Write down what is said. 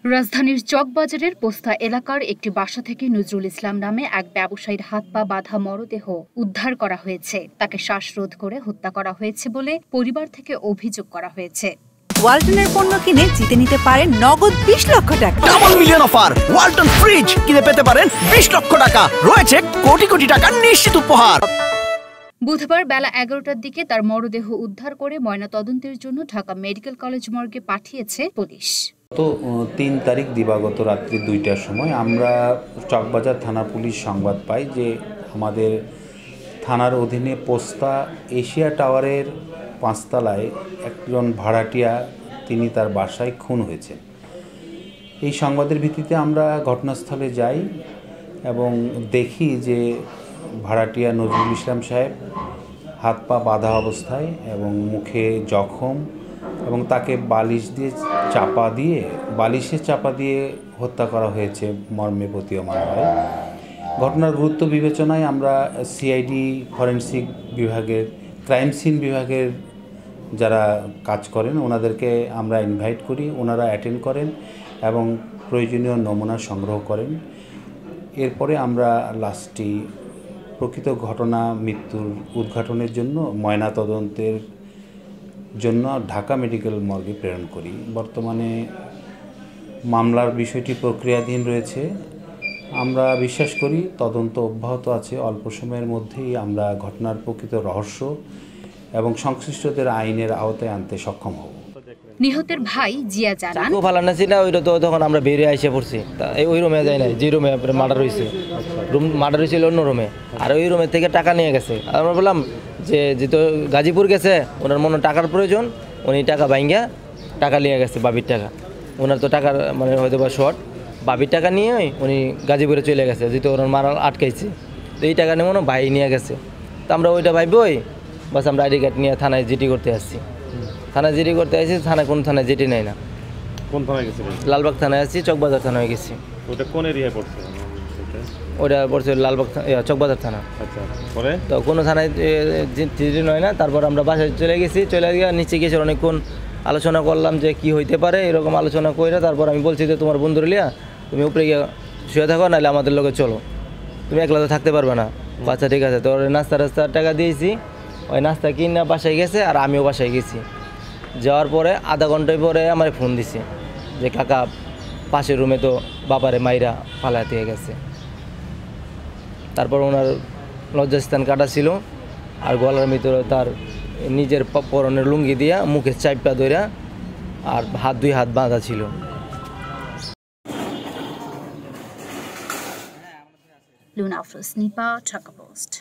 রাজধানীর চকবাজারের পোস্তা এলাকার একটি বাসা থেকে নজরুল ইসলাম নামে এক ব্যবসায়ীর হাত পা বাঁধা মরদেহ উদ্ধার করা হয়েছে। তাকে শ্বাসরোধ করে হত্যা করা হয়েছে বলে পরিবার থেকে অভিযোগ করা হয়েছে। ওয়ালটনের পণ্য কিনে জিতে নিতে পারেন নগদ 20 লক্ষ টাকা। Double million offer! Walton fridge কিনে পেতে পারেন 20 লক্ষ টাকা। রয়েছে কোটি কোটি টাকার নিশ্চিত উপহার। বুধবার বেলা 11টার দিকে তার মরদেহ উদ্ধার করে ময়নাতদন্তের জন্য ঢাকা মেডিকেল কলেজ মর্গে পাঠিয়েছে পুলিশ। তো 3 তারিখ দিবাগত রাত্রি 2টার সময় আমরা চকবাজার থানা পুলিশ সংবাদ পাই যে আমাদের থানার অধীনে পোস্তা এশিয়া টাওয়ারের 5 তলায় একজন ভাড়াটিয়া তিনি তার বাসায় খুন হয়েছেন। এই সংবাদের ভিত্তিতে আমরা ঘটনাস্থলে যাই এবং দেখি যে ভাড়াটিয়া নজরুল ইসলাম সাহেব হাত পা বাঁধা অবস্থায় এবং মুখে জখম এবং তাকে বালিশে চাপা দিয়ে হত্যা করা হয়েছে মর্মে প্রতীয়মান হয়। ঘটনার গুরুত্ব বিবেচনায় আমরা সিআইডি ফরেনসিক বিভাগের ক্রাইম সিন বিভাগের যারা কাজ করেন ওনাদেরকে আমরা ইনভাইট করি, ওনারা অ্যাটেন্ড করেন এবং প্রয়োজনীয় নমুনা সংগ্রহ করেন। এরপরে আমরা লাশটি প্রকৃত ঘটনা মৃত্যুর উদ্ঘাটনের জন্য ময়নাতদন্তের জন্য ঢাকা মেডিকেল মর্গে প্রেরণ করি। বর্তমানে মামলার বিষয়টি প্রক্রিয়াধীন রয়েছে। আমরা বিশ্বাস করি তদন্ত অব্যাহত আছে। অল্প সময়ের মধ্যেই আমরা ঘটনার প্রকৃত রহস্য এবং সংশ্লিষ্টদের আইনের আওতায় আনতে সক্ষম হব। নিহতের ভাই জিয়া জানান, ফালানা ছিল ওইটা তো তখন আমরা বেরিয়ে এসে পড়ছি। ওই রুমে যাই নাই, যে রুমে মার্ডার হয়েছে, মার্ডার হয়েছিল অন্য রুমে, আর ওই রুমের থেকে টাকা নিয়ে গেছে। আমরা বললাম যে যেহেতু গাজীপুর গেছে, ওনার মনে টাকার প্রয়োজন, উনি টাকা ভাঙ্গা টাকা নিয়ে গেছে, বাবির টাকা। ওনার তো টাকার মানে হয়তো বা শর্ট, বাবির টাকা নিয়ে উনি গাজীপুরে চলে গেছে, যেহেতু ওনার মারা আটকাইছে। তো এই টাকা নিয়ে মনে ভাই নিয়ে গেছে। তো আমরা ওইটা ভাইবই বাস আমরা আইডি কার্ড নিয়ে থানায় জিডি করতে আসছি। থানায় জিডি করতে আসছি, থানায় কোনো থানায় জিডি নেই না। কোন থানায় গেছি? লালবাগ থানায় আসছি, চকবাজার থানায় গেছি। ওটা কোন এরিয়ায় পড়ছে? ওটা পড়ছে লালবাগ চকবাজার থানা। আচ্ছা, পরে তো কোনো থানায় জিডি নয় না। তারপর আমরা বাসায় চলে গেছি, চলে গিয়ে নিচে গেছি, অনেকক্ষণ আলোচনা করলাম যে কি হইতে পারে, এরকম আলোচনা করে। তারপর আমি বলছি যে তোমার বন্ধুর লিয়া তুমি উপরে গিয়ে শুয়ে থাকো, নাহলে আমাদের লোকে চলো, তুমি একলা তো থাকতে পারবে না। আচ্ছা ঠিক আছে। তো নাস্তার টাকা দিয়েছি, ওই নাস্তা কিনে বাসায় গেছে, আর আমিও বাসায় গেছি। যাওয়ার পরে আধা ঘন্টায় পরে আমার ফোন দিছে যে কাকা পাশের রুমে তো বাবারে মাইরা ফালা দিয়ে গেছে। তারপর ওনার লজ্জাস্থান কাটা ছিল, আর গলার ভিতরে তার নিজের পরনের লুঙ্গি দিয়া মুখে চাইপা ধইরা, আর দুই হাত বাঁধা ছিল। লুনা আফরোজ, নিপা, ঢাকা পোস্ট।